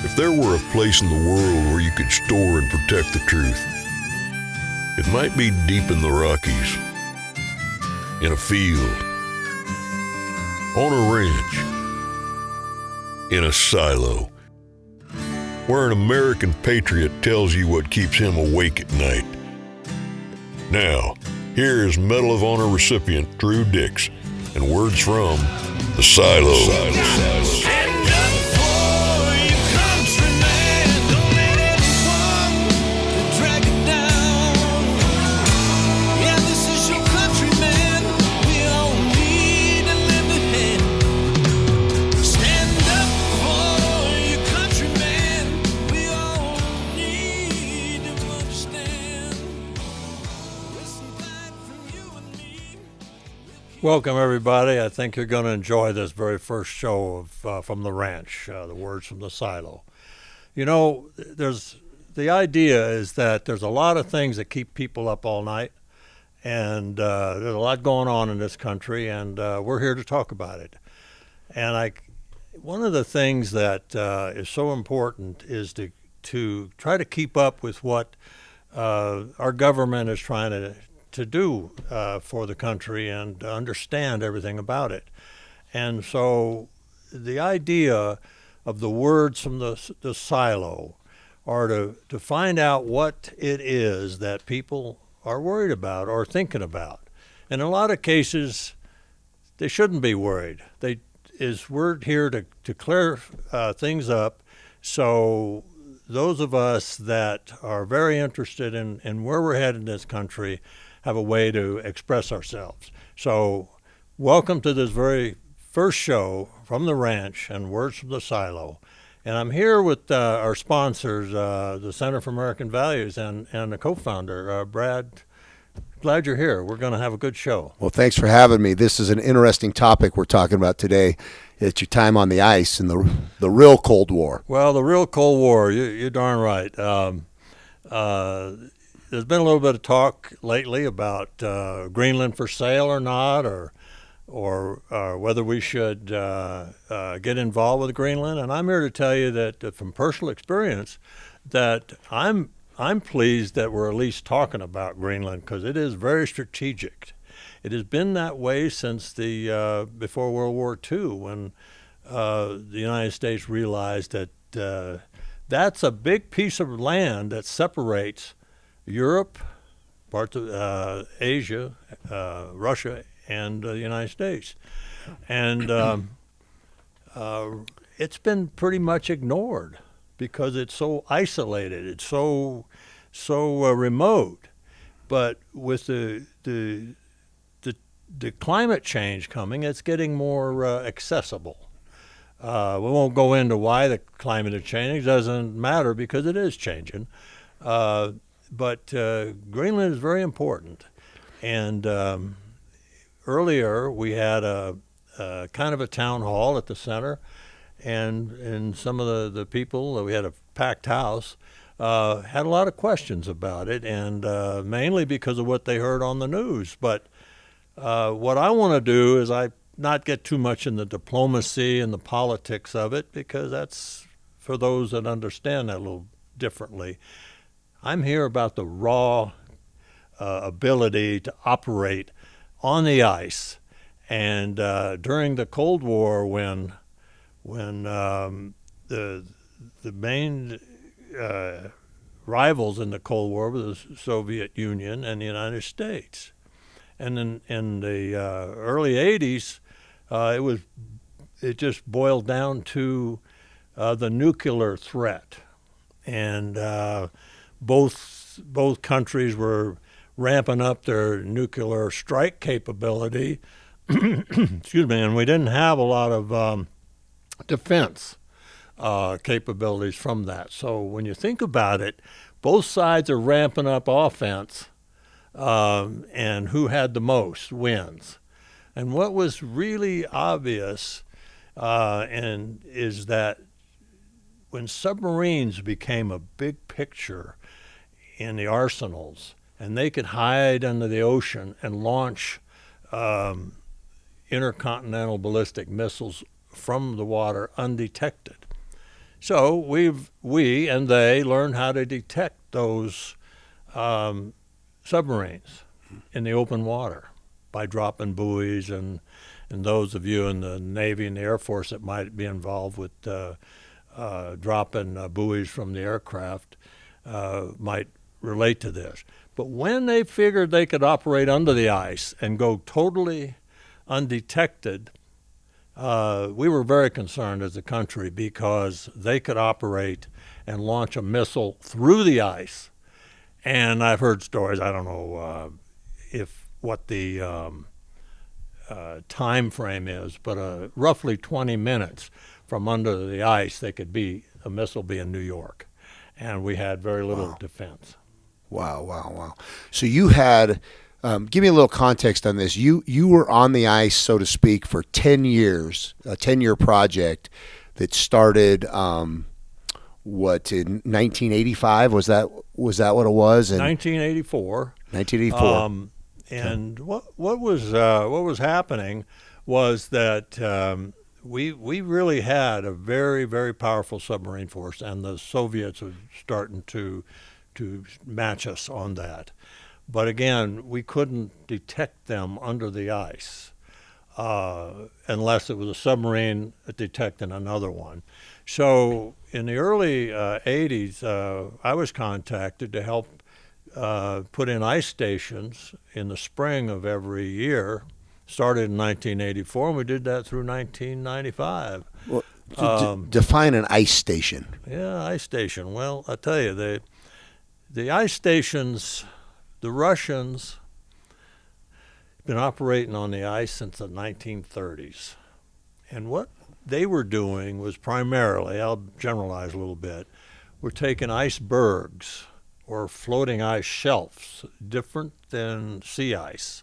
If there were a place in the world where you could store and protect the truth, it might be deep in the Rockies, in a field, on a ranch, in a silo, where an American patriot tells you what keeps him awake at night. Now, here is Medal of Honor recipient Drew Dix and words from the Silo. Welcome, everybody. I think you're going to enjoy this very first show of From the Ranch, the words from the silo. You know, the idea is that there's a lot of things that keep people up all night, and there's a lot going on in this country, and we're here to talk about it. And one of the things that is so important is to try to keep up with what our government is trying to do for the country and understand everything about it. And so the idea of the words from the silo are to find out what it is that people are worried about or thinking about. And in a lot of cases, they shouldn't be worried. We're here to clear things up, so those of us that are very interested in where we're headed in this country have a way to express ourselves. So welcome to this very first show from the ranch and words from the silo. And I'm here with our sponsors, the Center for American Values and the co-founder, Brad. Glad you're here. We're going to have a good show. Well, thanks for having me. This is an interesting topic we're talking about today. It's your time on the ice in the real Cold War. Well, the real Cold War, you're darn right. There's been a little bit of talk lately about Greenland for sale or not, or whether we should get involved with Greenland. And I'm here to tell you that from personal experience, that I'm pleased that we're at least talking about Greenland, because it is very strategic. It has been that way since before World War II, when the United States realized that that's a big piece of land that separates Europe, parts of Asia, Russia, and the United States. And it's been pretty much ignored because it's so isolated, it's so remote. But with the climate change coming, it's getting more accessible. We won't go into why the climate is changing. It doesn't matter because it is changing. But Greenland is very important. And earlier we had a kind of a town hall at the center, and some of the people, we had a packed house, had a lot of questions about it, and mainly because of what they heard on the news. But what I want to do is not get too much in the diplomacy and the politics of it, because that's for those that understand that a little differently. I'm here about the raw ability to operate on the ice. And during the Cold War, when the main rivals in the Cold War were the Soviet Union and the United States, and in the early '80s, it just boiled down to the nuclear threat, and both countries were ramping up their nuclear strike capability. Excuse me, and we didn't have a lot of defense capabilities from that. So when you think about it, both sides are ramping up offense, and who had the most wins. And what was really obvious is that when submarines became a big picture in the arsenals, and they could hide under the ocean and launch intercontinental ballistic missiles from the water undetected. So we and they learned how to detect those submarines in the open water by dropping buoys, and those of you in the Navy and the Air Force that might be involved with dropping buoys from the aircraft might relate to this. But when they figured they could operate under the ice and go totally undetected, we were very concerned as a country because they could operate and launch a missile through the ice. And I've heard stories, I don't know what the time frame is, but roughly 20 minutes from under the ice, a missile be in New York. And we had very little defense. Wow. So you had, give me a little context on this. You were on the ice, so to speak, for 10 years, a 10-year project that started, in 1985? Was that what it was? 1984. 1984. And what was happening was that we really had a very, very powerful submarine force, and the Soviets were starting to match us on that. But again, we couldn't detect them under the ice unless it was a submarine detecting another one. So in the early 80s, I was contacted to help put in ice stations in the spring of every year. Started in 1984, and we did that through 1995. Well, define an ice station. Yeah, ice station. Well, I tell you, the ice stations, the Russians have been operating on the ice since the 1930s. And what they were doing was primarily, I'll generalize a little bit, we're taking icebergs or floating ice shelves, different than sea ice,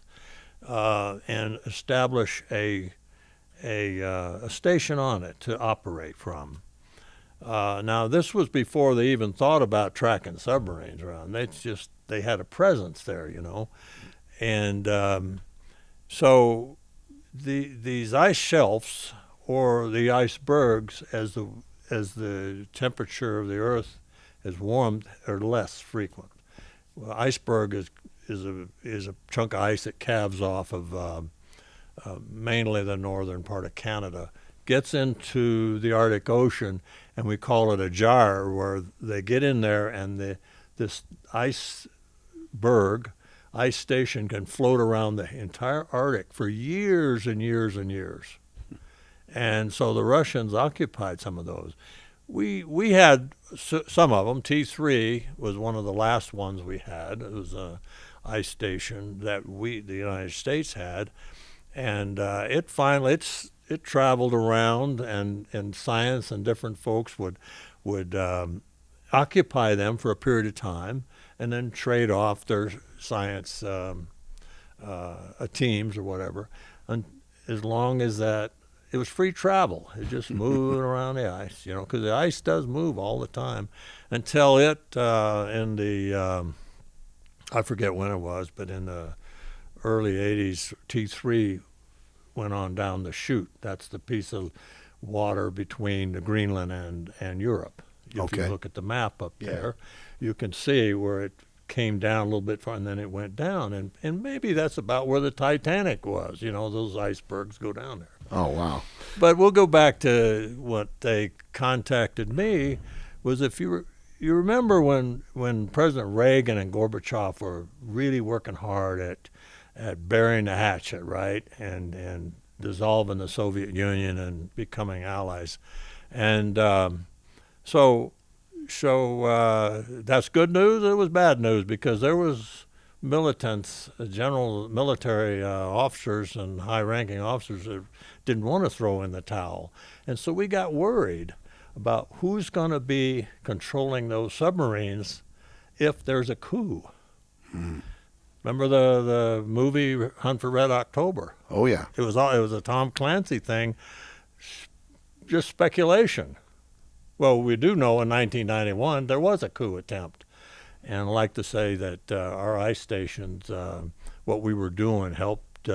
and establish a station on it to operate from. Now, this was before they even thought about tracking submarines around. They had a presence there, And so these ice shelves or the icebergs, as the temperature of the Earth has warmed, are less frequent. Well, iceberg is a chunk of ice that calves off of mainly the northern part of Canada, gets into the Arctic Ocean, and we call it a gyre, where they get in there and this iceberg, ice station, can float around the entire Arctic for years and years and years. And so the Russians occupied some of those. We had some of them. T3 was one of the last ones we had. It was an ice station that the United States had, and it traveled around, and science and different folks would occupy them for a period of time, and then trade off their science teams or whatever, and as long as that. It was free travel. It just moved around the ice, because the ice does move all the time, until it in the I forget when it was, but in the early 80s, T3 went on down the chute. That's the piece of water between the Greenland and Europe. If you look at the map up there, you can see where it came down a little bit far, and then it went down. And maybe that's about where the Titanic was. Those icebergs go down there. Oh, wow. But we'll go back to what they contacted me, was if you remember when President Reagan and Gorbachev were really working hard at burying the hatchet, right, and dissolving the Soviet Union and becoming allies. And so that's good news. It was bad news, because there was militants, general military officers and high-ranking officers that didn't want to throw in the towel. And so we got worried about who's going to be controlling those submarines if there's a coup. Remember the movie Hunt for Red October? Oh, yeah. It was a Tom Clancy thing, just speculation. Well, we do know in 1991 there was a coup attempt. And I'd like to say that our ice stations, what we were doing, helped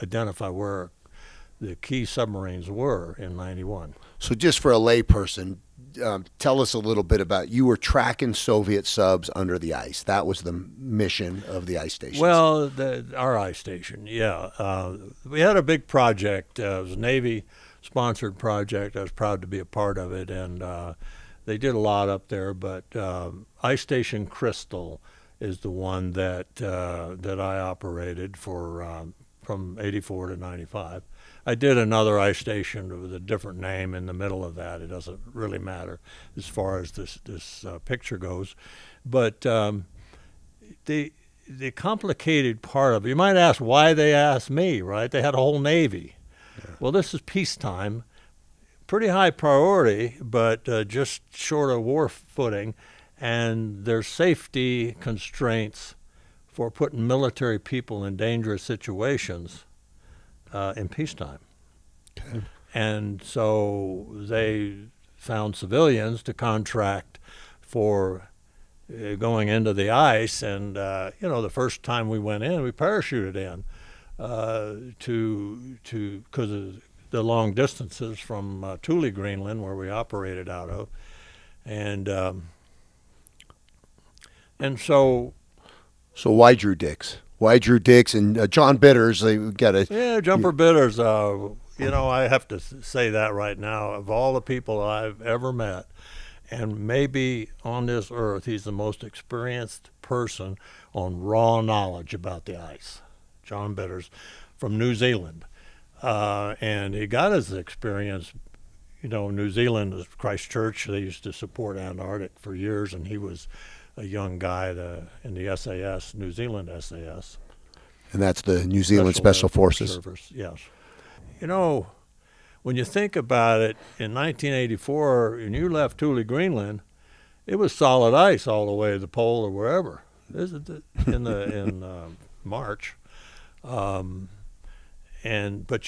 identify where the key submarines were in 91. So just for a layperson, tell us a little bit about, you were tracking Soviet subs under the ice. That was the mission of the ice station. Well, our ice station, yeah. We had a big project. It was a Navy-sponsored project. I was proud to be a part of it, and they did a lot up there. But Ice Station Crystal is the one that I operated for from '84 to '95. I did another ice station with a different name in the middle of that. It doesn't really matter as far as this picture goes. But the complicated part of it, you might ask why they asked me, right? They had a whole Navy. Yeah. Well, this is peacetime, pretty high priority, but just short of war footing. And there's safety constraints for putting military people in dangerous situations in peacetime. Okay. And so they found civilians to contract for going into the ice. And, the first time we went in, we parachuted in because of the long distances from Thule, Greenland, where we operated out of. And so why Drew Dix? Why Drew Dix and John Bitters? They got a Jumper Bitters. I have to say that right now. Of all the people I've ever met, and maybe on this earth, he's the most experienced person on raw knowledge about the ice. John Bitters from New Zealand, and he got his experience. New Zealand is Christchurch. They used to support Antarctic for years, and he was a young guy in the SAS, New Zealand SAS. And that's the New Zealand Special Forces. Service, yes. When you think about it, in 1984, when you left Thule, Greenland, it was solid ice all the way to the pole or wherever. In March. But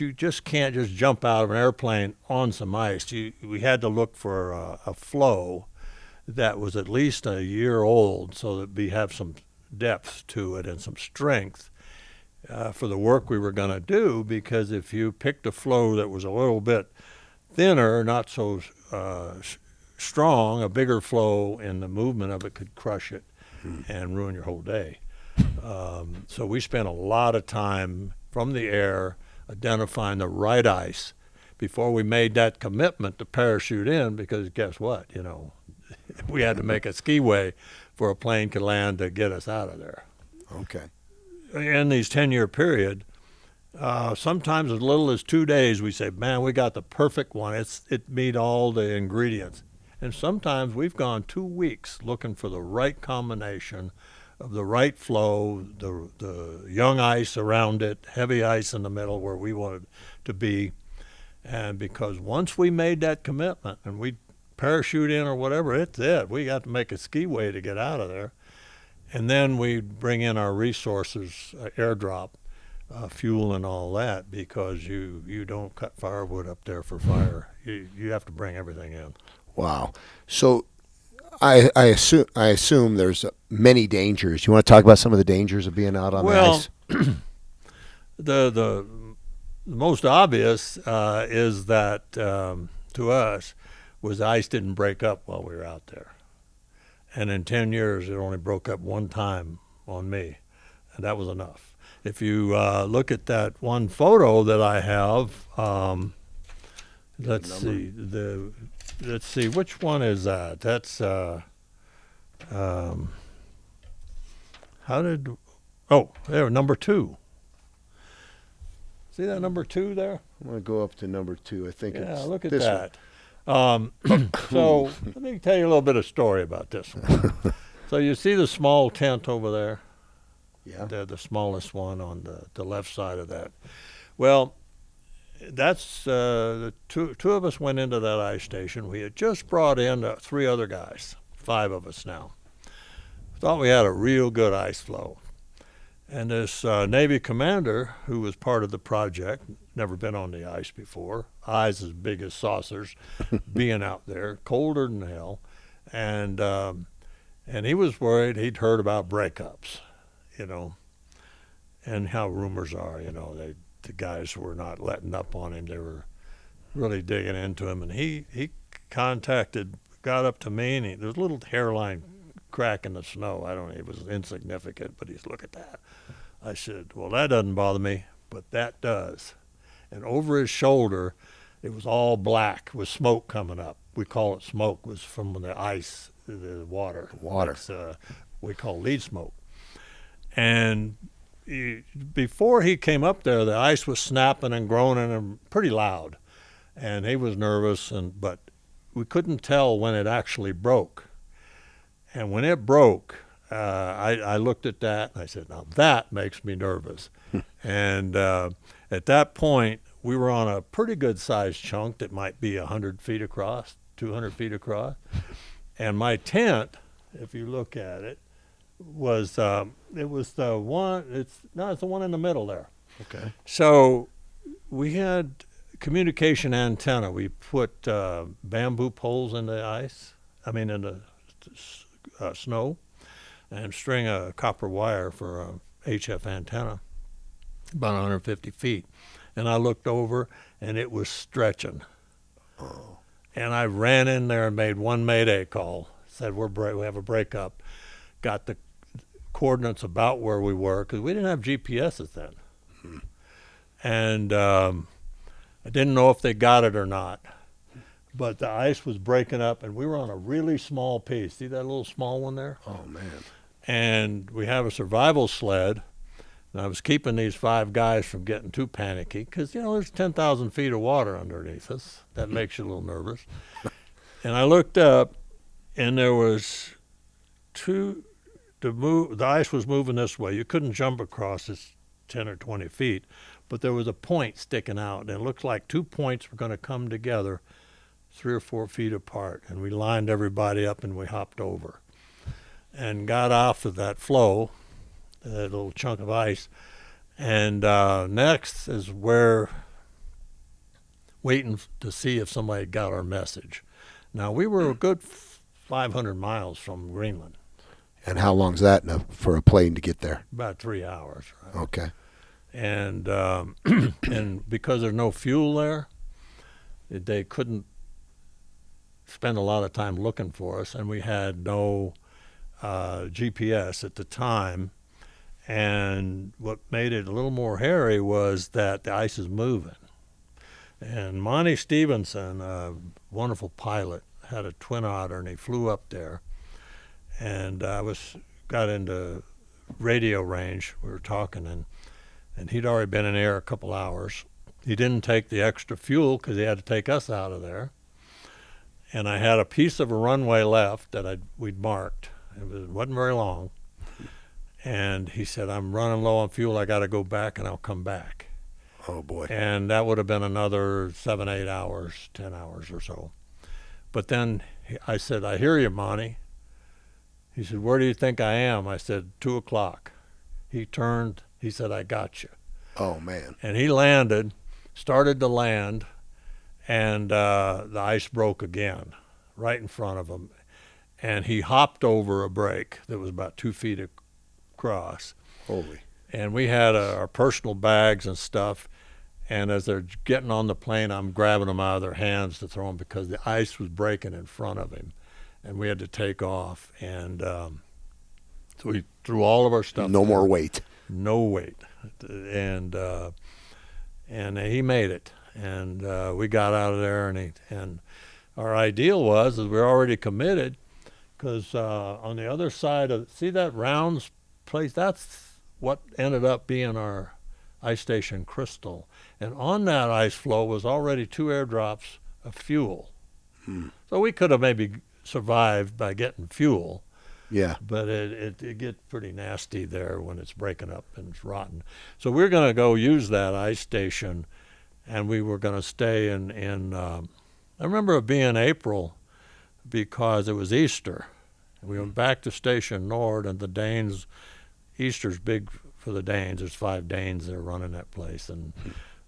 you just can't just jump out of an airplane on some ice. We had to look for a flow that was at least a year old, so that we have some depth to it and some strength for the work we were going to do. Because if you picked a flow that was a little bit thinner, not so strong, a bigger flow in the movement of it could crush it and ruin your whole day. So we spent a lot of time from the air identifying the right ice before we made that commitment to parachute in, because guess what? We had to make a skiway for a plane could land to get us out of there. Okay. In these 10-year period, sometimes as little as 2 days, we say, man, we got the perfect one. It meet all the ingredients. And sometimes we've gone 2 weeks looking for the right combination of the right flow, the young ice around it, heavy ice in the middle where we wanted to be. And because once we made that commitment and we parachute in or whatever, it's it. We got to make a skiway to get out of there. And then we bring in our resources, airdrop, fuel and all that, because you don't cut firewood up there for fire. You have to bring everything in. Wow. So I assume there's many dangers. You want to talk about some of the dangers of being out on the ice? the most obvious is that to us was the ice didn't break up while we were out there. And in 10 years, it only broke up one time on me, and that was enough. If you look at that one photo that I have, let's see, which one is that? That's there, number 2. See that number 2 there? I'm going to go up to number 2. I think it's look at this that. So let me tell you a little bit of story about this one. So you see the small tent over there? Yeah. The smallest one on the left side of that. Well, that's the two of us went into that ice station. We had just brought in 3 other guys, 5 of us now. Thought we had a real good ice flow. And this Navy commander, who was part of the project, never been on the ice before, eyes as big as saucers, being out there, colder than hell, and he was worried. He'd heard about breakups, and how rumors are, the guys were not letting up on him. They were really digging into him, and he contacted got up to me, and there was a little hairline crack in the snow. I don't know, it was insignificant, but he's, look at that. I said, well, that doesn't bother me, but that does. And over his shoulder, it was all black with smoke coming up. We call it smoke, was from the ice, the water. Water. It's, we call lead smoke. And before he came up there, the ice was snapping and groaning and pretty loud. And he was nervous, but we couldn't tell when it actually broke. And when it broke, I looked at that and I said, now that makes me nervous. And at that point, we were on a pretty good sized chunk that might be 100 feet across, 200 feet across. And my tent, if you look at it, was it was the one, it's the one in the middle there. Okay. So we had communication antenna. We put bamboo poles in the ice, in the snow, and string a copper wire for a HF antenna, about 150 feet. And I looked over, and it was stretching. Oh. And I ran in there and made one mayday call, said we have a breakup, got the coordinates about where we were, because we didn't have GPSs then. Hmm. And I didn't know if they got it or not. But the ice was breaking up, and we were on a really small piece. See that little small one there? Oh, man. And we have a survival sled, and I was keeping these 5 guys from getting too panicky, because, there's 10,000 feet of water underneath us. That makes you a little nervous. And I looked up, and there was the ice was moving this way. You couldn't jump across this 10 or 20 feet, but there was a point sticking out, and it looked like 2 points were going to come together 3 or 4 feet apart. And we lined everybody up, and we hopped over and got off of that floe, that little chunk of ice. And next is where waiting to see if somebody got our message. Now, we were a good 500 miles from Greenland. And how long's that for a plane to get there? About 3 hours. Right? Okay. And and because there's no fuel there, they couldn't spend a lot of time looking for us, and we had no GPS at the time. And what made it a little more hairy was that the ice is moving. And Monty Stevenson, a wonderful pilot, had a twin otter, and he flew up there. And I got into radio range. We were talking, and he'd already been in the air a couple hours. He didn't take the extra fuel because he had to take us out of there. And I had a piece of a runway left that we'd marked. It wasn't very long. And he said, I'm running low on fuel. I got to go back, and I'll come back. Oh, boy. And that would have been another 7, 8 hours, 10 hours or so. But then I said, I hear you, Monty. He said, where do you think I am? I said, 2 o'clock. He turned. He said, I got you. Oh, man. And he landed, started to land, and the ice broke again right in front of him. And he hopped over a break that was about 2 feet across. Holy. And we had our personal bags and stuff. And as they're getting on the plane, I'm grabbing them out of their hands to throw them because the ice was breaking in front of him. And we had to take off. And so we threw all of our stuff. No more weight. No weight. And he made it. And we got out of there. And our ideal was, is we were already committed, because on the other side of, see that rounds place? That's what ended up being our ice station Crystal. And on that ice floe was already 2 airdrops of fuel. So we could have maybe survived by getting fuel. Yeah. But it gets pretty nasty there when it's breaking up and it's rotten. So we're going to go use that ice station, and we were going to stay in I remember it being April because it was Easter. We went back to Station Nord, and the Danes, Easter's big for the Danes. There's 5 Danes that are running that place, and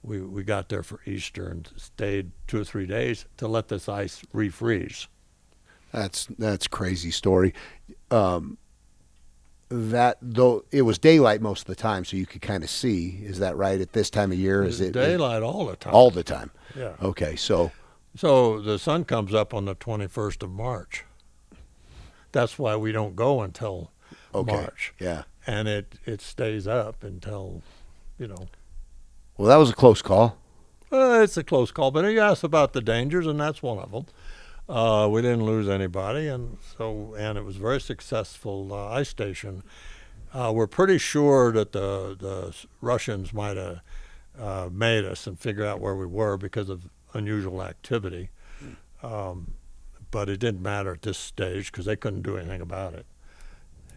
we got there for Easter and stayed 2 or 3 days to let this ice refreeze. That's crazy story. That though it was daylight most of the time, so you could kind of see. Is that right? At this time of year, is it daylight all the time? All the time. Yeah. Okay, so So the sun comes up on the 21st of March. That's why we don't go until March. Yeah. And it stays up until, you know. Well, that was a close call. It's a close call, but you asked about the dangers, and that's one of them. We didn't lose anybody, and it was a very successful ice station. We're pretty sure that the Russians might have made us and figure out where we were because of unusual activity. But it didn't matter at this stage because they couldn't do anything about it.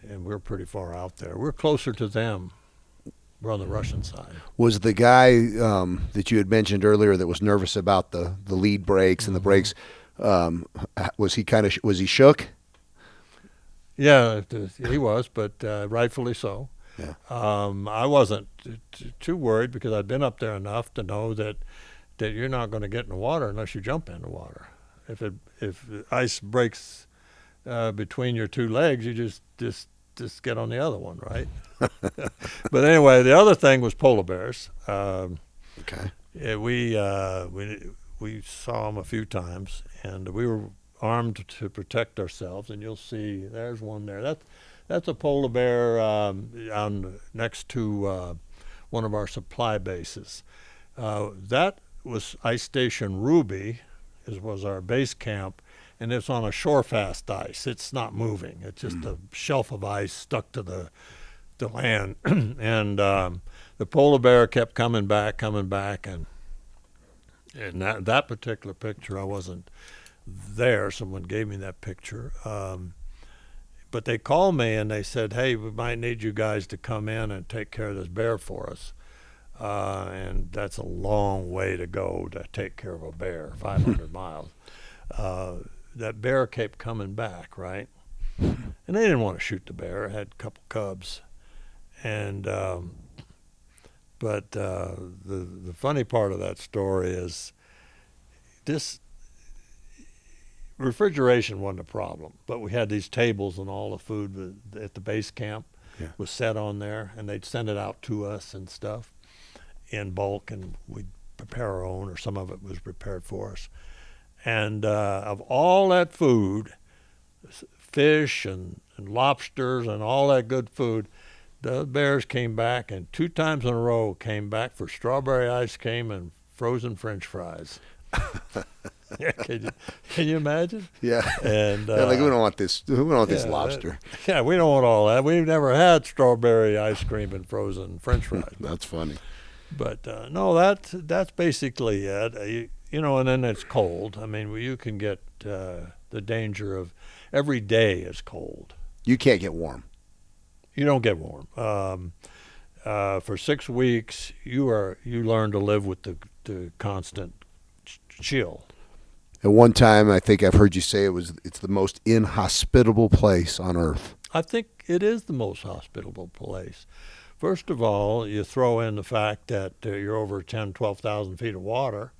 And we're pretty far out there. We're closer to them. We're on the Russian side. Was the guy that you had mentioned earlier that was nervous about the lead brakes and the brakes, was he shook? Yeah, he was, but rightfully so. Yeah. I wasn't too worried because I'd been up there enough to know that you're not going to get in the water unless you jump in the water. If ice breaks between your two legs, you just get on the other one, right? But anyway, the other thing was polar bears. Okay. Yeah, we saw them a few times, and we were armed to protect ourselves. And you'll see, there's one there. That's a polar bear on next to one of our supply bases. That was Ice Station Ruby, was our base camp, and it's on a shore-fast ice. It's not moving. It's just a shelf of ice stuck to the land. And the polar bear kept coming back, and that particular picture, I wasn't there. Someone gave me that picture. But they called me and they said, hey, we might need you guys to come in and take care of this bear for us. And that's a long way to go to take care of a bear, 500 miles. That bear kept coming back, right? And they didn't want to shoot the bear. It had a couple cubs. And but the funny part of that story is this refrigeration wasn't a problem, but we had these tables and all the food at the base camp was set on there, and they'd send it out to us and stuff in bulk, and we'd prepare our own, or some of it was prepared for us. And of all that food, fish and lobsters and all that good food, the bears came back, and 2 times in a row came back for strawberry ice cream and frozen French fries. Yeah, can you imagine? Yeah. And like, we don't want this. We don't want this lobster. Yeah, we don't want all that. We've never had strawberry ice cream and frozen French fries. That's funny. But no, that's basically it. You know, and then it's cold. I mean, you can get the danger of every day is cold. You can't get warm. You don't get warm. For 6 weeks, you learn to live with the constant chill. At one time, I think I've heard you say it's the most inhospitable place on Earth. I think it is the most hospitable place. First of all, you throw in the fact that you're over 10, 12,000 feet of water.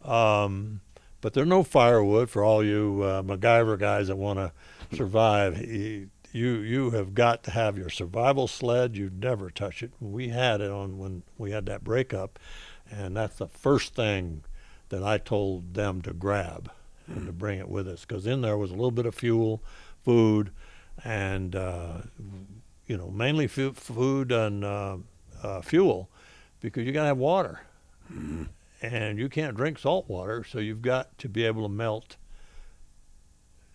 But there's no firewood for all you MacGyver guys that want to survive. You have got to have your survival sled. You never touch it. We had it on when we had that breakup, and that's the first thing that I told them to grab and to bring it with us, because in there was a little bit of fuel, food, and mainly food and fuel, because you got to have water. Mm-hmm. And you can't drink salt water, so you've got to be able to melt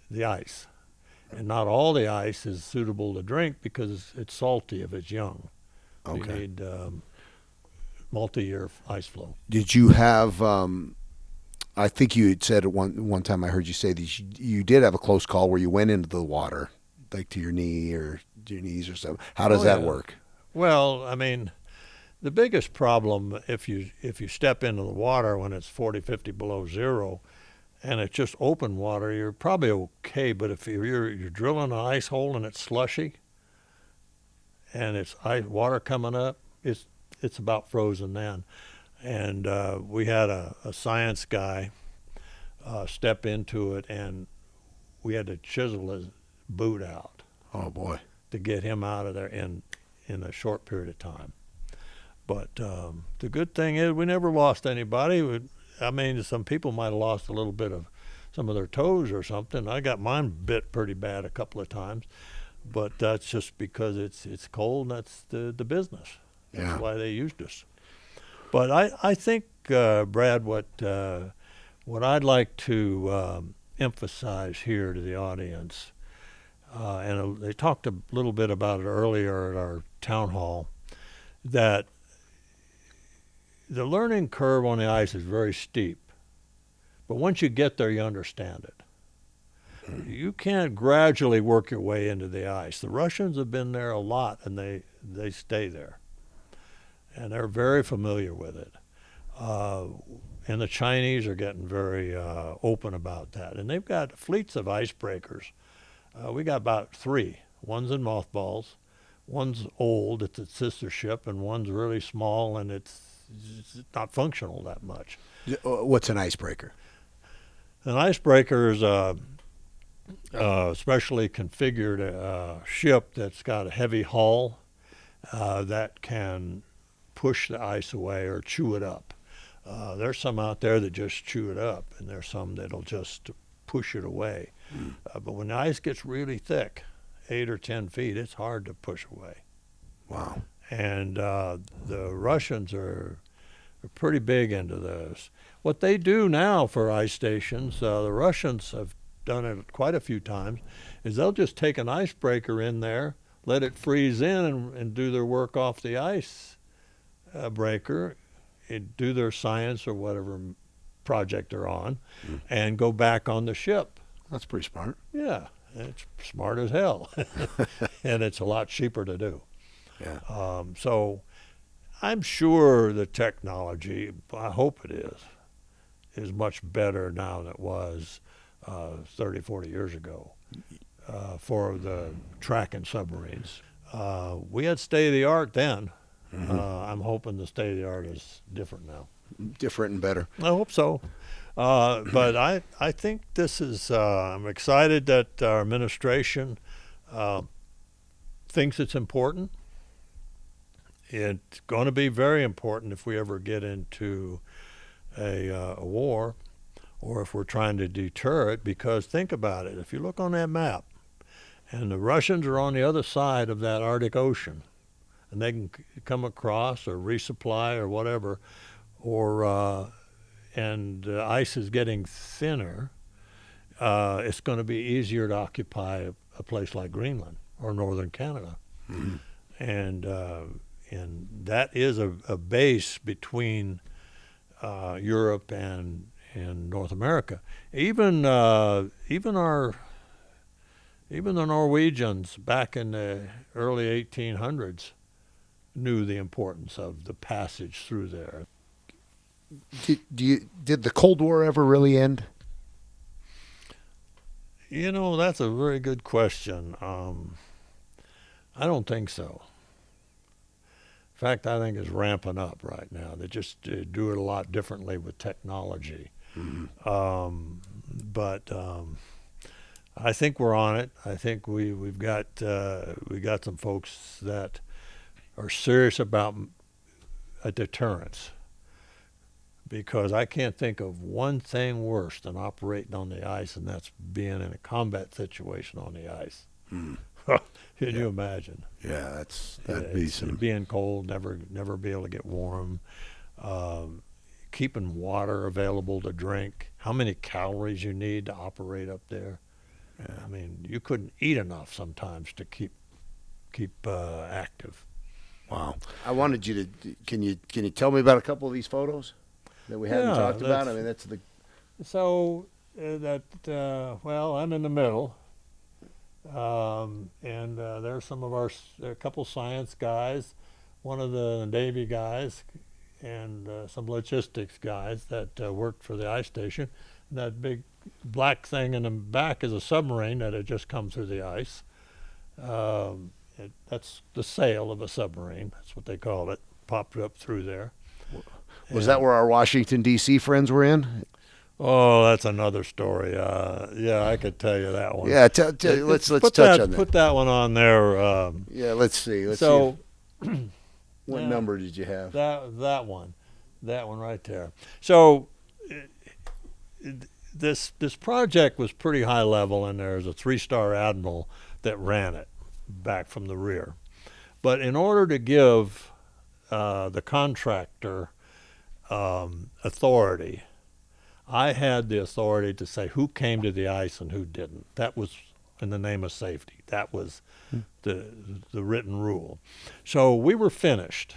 the ice. And not all the ice is suitable to drink because it's salty if it's young. So you need multi-year ice flow. Did you have, I think you had said at one time I heard you say that you did have a close call where you went into the water, like to your knee or your knees or something. How does that work? Well, I mean, the biggest problem if you step into the water when it's 40, 50 below zero and it's just open water, you're probably okay. But if you're drilling an ice hole and it's slushy and it's water coming up, it's about frozen then. And we had a science guy step into it, and we had to chisel his boot out. Oh boy! To get him out of there in a short period of time. But the good thing is we never lost anybody. I mean, some people might have lost a little bit of some of their toes or something. I got mine bit pretty bad a couple of times, but that's just because it's cold. And that's the business. That's Yeah. why they used us. But I think, Brad, what I'd like to emphasize here to the audience, and they talked a little bit about it earlier at our town hall, that the learning curve on the ice is very steep. But once you get there, you understand it. You can't gradually work your way into the ice. The Russians have been there a lot, and they stay there. And they're very familiar with it. And the Chinese are getting very open about that. And they've got fleets of icebreakers. We got about 3. One's in mothballs, one's old, it's its sister ship, and one's really small, and it's not functional that much. What's an icebreaker? An icebreaker is a specially configured ship that's got a heavy hull that can push the ice away or chew it up. There's some out there that just chew it up, and there's some that'll just push it away. But when the ice gets really thick, 8 or 10 feet, it's hard to push away. Wow. And the Russians are pretty big into this. What they do now for ice stations, the Russians have done it quite a few times, is they'll just take an icebreaker in there, let it freeze in, and do their work off the ice breaker, and do their science or whatever project they're on, and go back on the ship. That's pretty smart. Yeah, it's smart as hell, and it's a lot cheaper to do. Yeah. So I'm sure the technology, I hope it is much better now than it was 30, 40 years ago for the tracking submarines. We had state-of-the-art then. I'm hoping the state-of-the-art is different now. Different and better. I hope so. But I think this is, I'm excited that our administration thinks it's important. It's going to be very important if we ever get into a war, or if we're trying to deter it, because think about it. If you look on that map, and the Russians are on the other side of that Arctic Ocean, and they can come across or resupply or whatever, or and ice is getting thinner, it's going to be easier to occupy a place like Greenland or northern Canada. And that is a base between Europe and North America. Even the Norwegians back in the early 1800s knew the importance of the passage through there. Did the Cold War ever really end? You know, that's a very good question. I don't think so. In fact, I think it's ramping up right now. They just do it a lot differently with technology. But I think we're on it. I think we've got some folks that are serious about a deterrence, because I can't think of one thing worse than operating on the ice, and that's being in a combat situation on the ice. Can you imagine? Yeah, that'd be some. Being cold, never be able to get warm, keeping water available to drink. How many calories you need to operate up there? Yeah. I mean, you couldn't eat enough sometimes to keep active. Wow. I wanted you to. Can you tell me about a couple of these photos that we haven't talked about? I mean, that's the. So well, I'm in the middle. And there's some of a couple science guys, one of the Navy guys, and some logistics guys that worked for the ice station. And that big black thing in the back is a submarine that had just come through the ice. That's the sail of a submarine. That's what they called it. Popped up through there. Was that where our Washington, D.C. friends were in? Oh, that's another story. Yeah, I could tell you that one. Yeah, let's touch on that. Put that one on there. Yeah, let's see. So, what number did you have? That one right there. So, this project was pretty high level, and there's a 3-star admiral that ran it back from the rear. But in order to give the contractor authority, I had the authority to say who came to the ice and who didn't. That was in the name of safety. That was the written rule. So we were finished.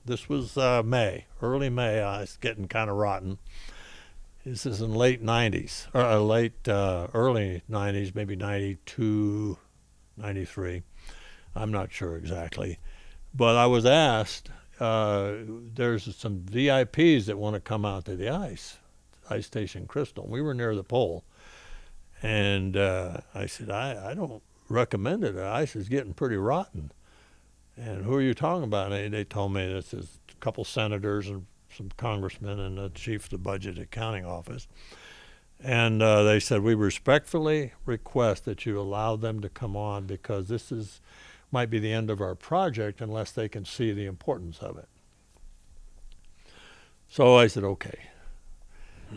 This was May, early May. I was getting kind of rotten. This is in late 90s, or early 90s, maybe 92, 93. I'm not sure exactly. But I was asked, there's some VIPs that want to come out to the ice station Crystal. We were near the pole. And I said, I don't recommend it. The ice is getting pretty rotten. And who are you talking about? And they told me this is a couple senators and some congressmen and the chief of the budget accounting office. And they said, we respectfully request that you allow them to come on because this might be the end of our project unless they can see the importance of it. So I said, okay.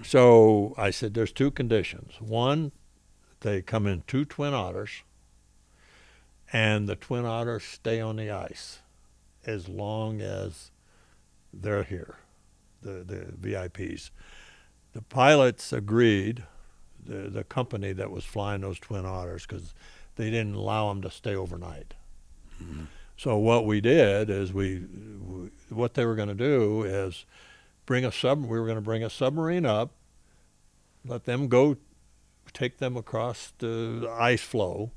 So I said, there's 2 conditions. One, they come in 2 Twin Otters, and the Twin Otters stay on the ice as long as they're here, the VIPs. The pilots agreed, the company that was flying those Twin Otters, because they didn't allow them to stay overnight. Mm-hmm. So what we did is what they were going to do is we were going to bring a submarine up, let them go, take them across the ice flow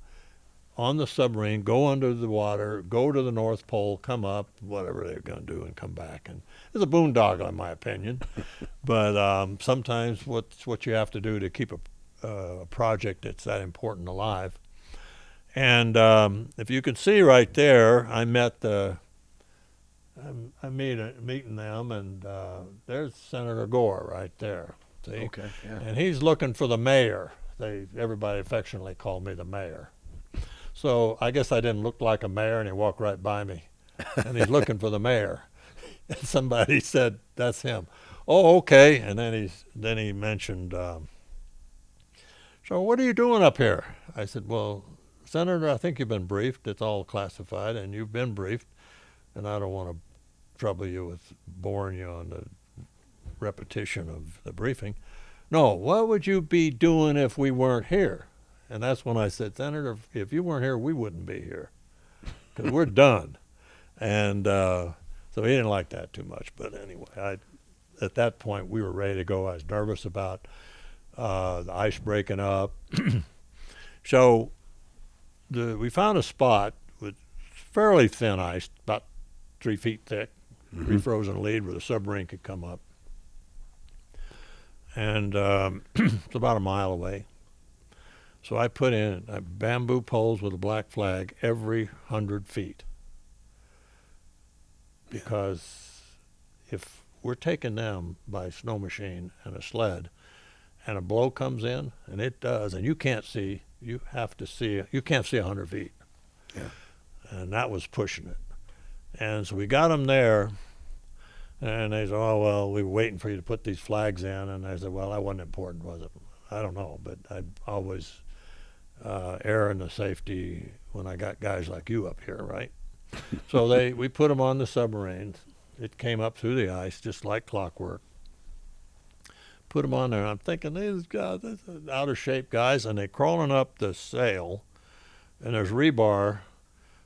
on the submarine, go under the water, go to the North Pole, come up, whatever they're going to do, and come back. And it's a boondoggle, in my opinion. But sometimes what you have to do to keep a project that's that important alive. And if you can see right there, I met I'm meeting them, and there's Senator Gore right there. See? Okay. Yeah. And he's looking for the mayor. Everybody affectionately called me the mayor. So I guess I didn't look like a mayor, and he walked right by me. And he's looking for the mayor. And somebody said, that's him. Oh, okay. And then he mentioned, so what are you doing up here? I said, well, Senator, I think you've been briefed. It's all classified, and you've been briefed. And I don't want to trouble you with boring you on the repetition of the briefing. No, what would you be doing if we weren't here? And that's when I said, Senator, if you weren't here, we wouldn't be here because we're done. And so he didn't like that too much. But anyway, at that point, we were ready to go. I was nervous about the ice breaking up. So we found a spot with fairly thin ice, about 3 feet thick, refrozen lead where the submarine could come up. And it's about a mile away. So I put in bamboo poles with a black flag every 100 feet. Because if we're taking them by snow machine and a sled, and a blow comes in, and it does, and you can't see, you can't see 100 feet. Yeah. And that was pushing it. And so we got them there, and they said, oh, well, we were waiting for you to put these flags in. And I said, well, that wasn't important, was it? I don't know, but I'd always err in the safety when I got guys like you up here, right? So we put them on the submarine. It came up through the ice just like clockwork. Put them on there. I'm thinking, these guys, out of shape guys, and they're crawling up the sail, and there's rebar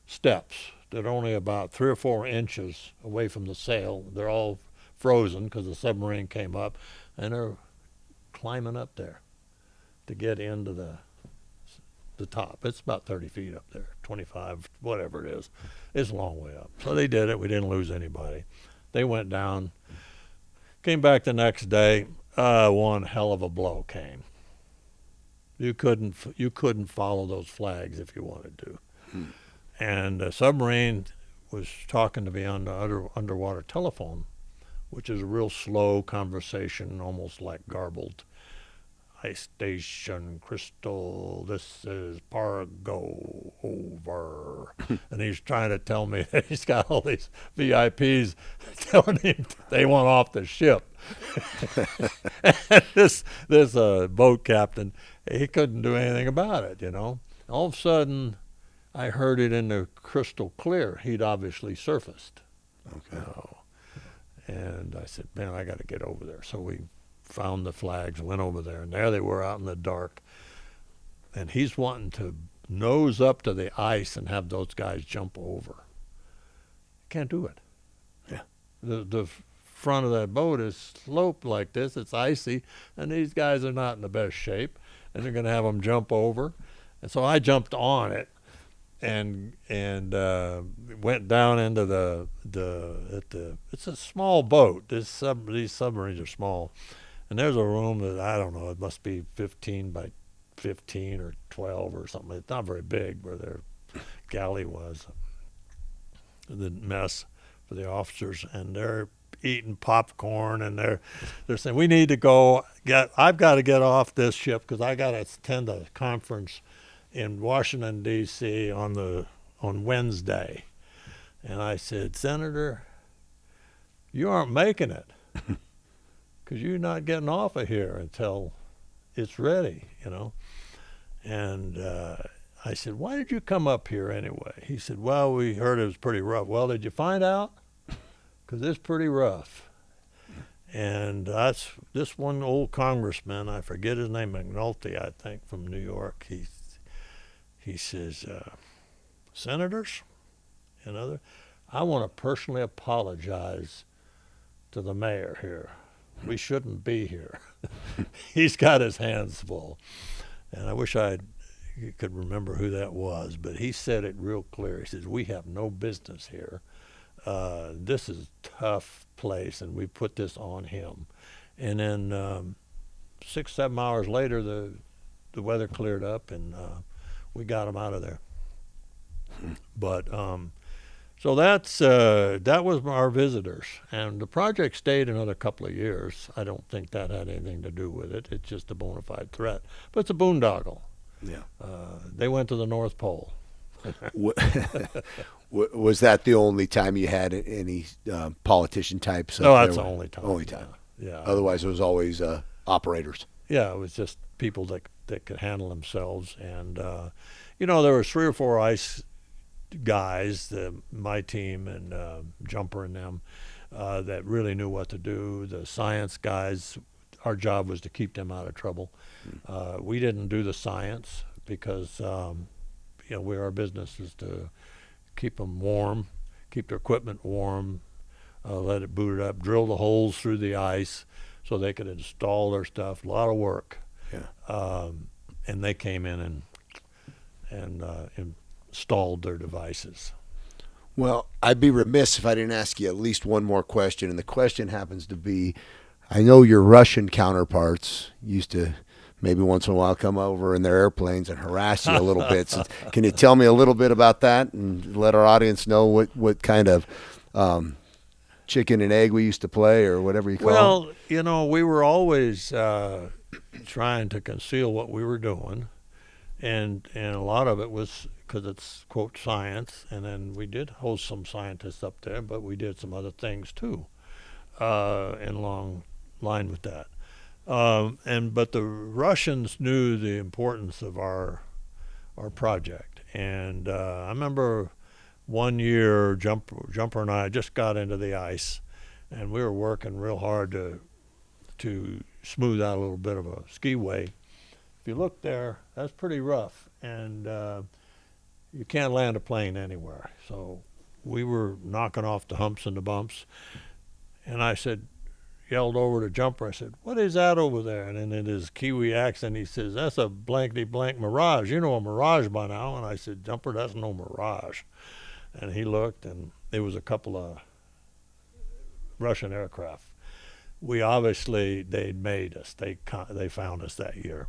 steps that are only about 3 or 4 inches away from the sail. They're all frozen because the submarine came up, and they're climbing up there to get into the top. It's about 30 feet up there, 25, whatever it is. It's a long way up. So they did it. We didn't lose anybody. They went down. Came back the next day. One hell of a blow came. You couldn't follow those flags if you wanted to. And the submarine was talking to me on the underwater telephone, which is a real slow conversation, almost like garbled. ice station, Crystal, this is Pargo, over. And he's trying to tell me that he's got all these VIPs telling him they want off the ship. And this boat captain, he couldn't do anything about it, you know. All of a sudden, I heard it in the crystal clear. He'd obviously surfaced. Okay. You know. And I said, man, I got to get over there. So we found the flags, went over there, and there they were out in the dark. And he's wanting to nose up to the ice and have those guys jump over. Can't do it. Yeah. The front of that boat is sloped like this. It's icy, and these guys are not in the best shape, and they're going to have them jump over. And so I jumped on it and went down into it's a small boat. These submarines are small. And there's a room that, I don't know, it must be 15 by 15 or 12 or something. It's not very big where their galley was. The mess for the officers, and they're eating popcorn, and they're saying, we need to go. I've got to get off this ship because I got to attend a conference in Washington, D.C. on Wednesday. And I said, Senator, you aren't making it because you're not getting off of here until it's ready, you know. And I said, why did you come up here anyway? He said, well, we heard it was pretty rough. Well, did you find out? Because it's pretty rough. And that's this one old congressman, I forget his name, McNulty, I think, from New York. He says, senators and other, I want to personally apologize to the mayor here. We shouldn't be here. He's got his hands full. And I wish you could remember who that was, but he said it real clear. He says, we have no business here. This is a tough place, and we put this on him. And then 6-7 hours later, the weather cleared up, and we got him out of there. But so that was our visitors, and the project stayed another couple of years. I don't think that had anything to do with it. It's just a bona fide threat. But it's a boondoggle. Yeah. They went to the North Pole. Was that the only time you had any politician types? No, that's the only time. Only time. Yeah. Otherwise, it was always operators. Yeah, it was just people that could handle themselves. And, there were 3 or 4 ice guys, my team and Jumper and them, that really knew what to do. The science guys, our job was to keep them out of trouble. We didn't do the science because, our business is to keep them warm, keep their equipment warm, let it boot it up, drill the holes through the ice so they could install their stuff. A lot of work. Yeah. And they came in and installed their devices. Well, I'd be remiss if I didn't ask you at least one more question, and the question happens to be, I know your Russian counterparts used to maybe once in a while come over in their airplanes and harass you a little bit. So can you tell me a little bit about that and let our audience know what kind of chicken and egg we used to play or whatever you call it? Well, we were always trying to conceal what we were doing, and a lot of it was because it's, quote, science, and then we did host some scientists up there, but we did some other things too in long line with that. But the Russians knew the importance of our project, and I remember one year Jumper and I just got into the ice, and we were working real hard to smooth out a little bit of a skiway. If you look there, that's pretty rough, and you can't land a plane anywhere. So we were knocking off the humps and the bumps, and I yelled over to Jumper. I said, what is that over there? And then in his Kiwi accent, he says, that's a blankety blank mirage. You know a mirage by now. And I said, Jumper, that's no mirage. And he looked, and it was a couple of Russian aircraft. They'd made us. They found us that year.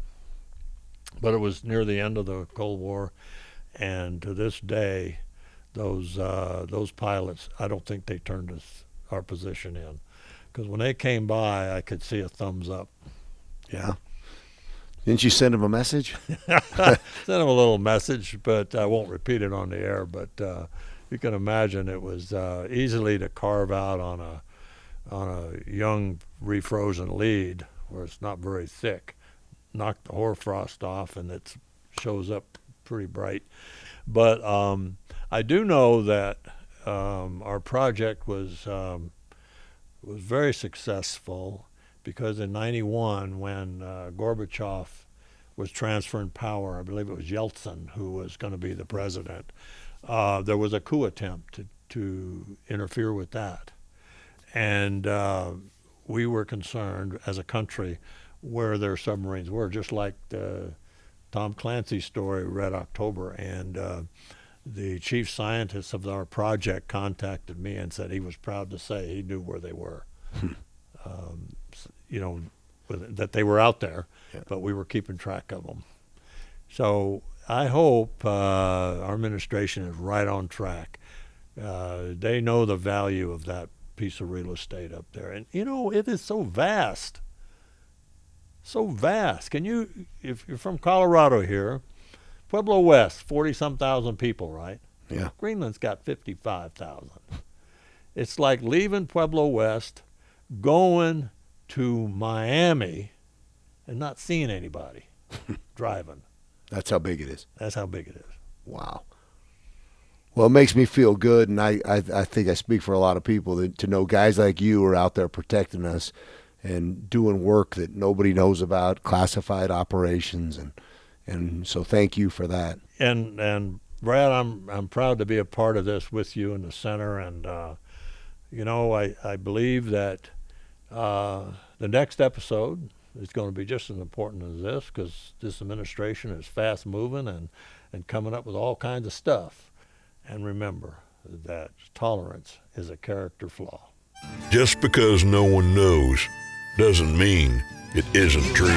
But it was near the end of the Cold War, and to this day, those pilots, I don't think they turned our position in. Because when they came by, I could see a thumbs up. Yeah. Didn't you send him a message? Sent him a little message, but I won't repeat it on the air. But you can imagine it was easily to carve out on a young refrozen lead where it's not very thick. Knock the hoarfrost off, and it shows up pretty bright. But I do know that our project was very successful, because in '91, when Gorbachev was transferring power, I believe it was Yeltsin who was going to be the president, there was a coup attempt to interfere with that. And we were concerned as a country where their submarines were, just like the Tom Clancy story, Red October. And the chief scientist of our project contacted me and said he was proud to say he knew where they were. That they were out there, but we were keeping track of them. So I hope our administration is right on track. They know the value of that piece of real estate up there. And, it is so vast. So vast. If you're from Colorado here, Pueblo West, 40-some thousand people, right? Yeah. Greenland's got 55,000. It's like leaving Pueblo West, going to Miami, and not seeing anybody driving. That's how big it is. That's how big it is. Wow. Well, it makes me feel good, and I think I speak for a lot of people to know guys like you are out there protecting us and doing work that nobody knows about, classified operations, and so thank you for that. And Brad, I'm proud to be a part of this with you in the center, and I believe that the next episode is going to be just as important as this, because this administration is fast moving and coming up with all kinds of stuff. And remember that tolerance is a character flaw. Just because no one knows doesn't mean it isn't true.